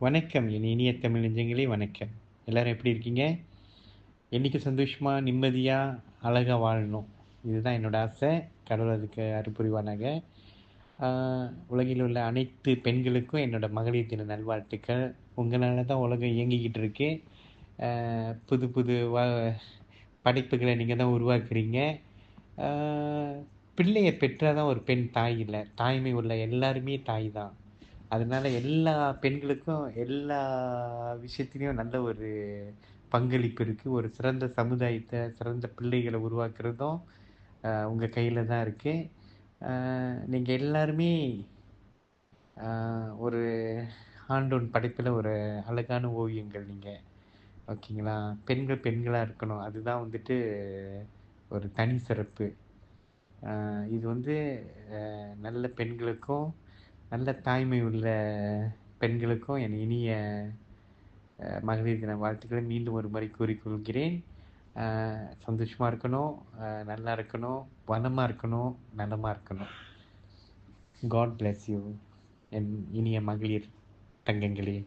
வணக்கம் என் இனிய தமிழ் நெஞ்சங்களே வணக்கம். எல்லாரும் எப்படி இருக்கீங்க? என்னைக்கும் சந்தோஷமா, நிம்மதியா, அழகா வாழணும். இதுதான் என்னோட ஆசை. கடவுள் அதுக்கு அருள் புரிவானாக. ஆ உலகில் உள்ள அனைத்து பெண்களுக்கும் என்னோட மகளிர் தின நல்வாழ்த்துக்கள். உங்களால தான் உலகம் இயங்கிக்கிட்டு இருக்கு. ஆ புது புது படைப்புகள நீங்க தான் உருவாக்குறீங்க. ஆ பிள்ளைய பெற்றா தான் ஒரு பெண் தாய் இல்ல. தாய்மை உள்ள எல்லாருமே தாய் தான். அதனால எல்லா பெண்களுக்கும் எல்லா விஷயத்திலயும் நல்ல ஒரு பங்களிப்பு இருக்கு. ஒரு சிறந்த சமுதாயத்த, சிறந்த பிள்ளைகள உருவாக்குறதும் உங்க கையில தான் இருக்கு. அ நீங்க எல்லாருமே அ ஒரு ஆண்டவன் படைப்பில ஒரு அழகான ஓவியங்கள் நீங்க. ஓகேங்களா? பெண்கள் பெண்களா இருக்கணும். அதுதான் வந்துட்டு ஒரு தனி சிறப்பு. இது வந்து நல்ல பெண்களுக்கும், நல்ல தாய்மை உள்ள பெண்களுக்கும் என் இனிய மகளிர் தின வாழ்த்துக்களை மீண்டும் ஒரு முறை கூறிக்கொள்கிறேன். அ சந்தோஷமா இருக்கணும், நல்லா இருக்கணும், வளமா இருக்கணும், நலமா இருக்கணும். காட் பிளஸ் யூ என் இனிய மகளிர் தங்கங்களே!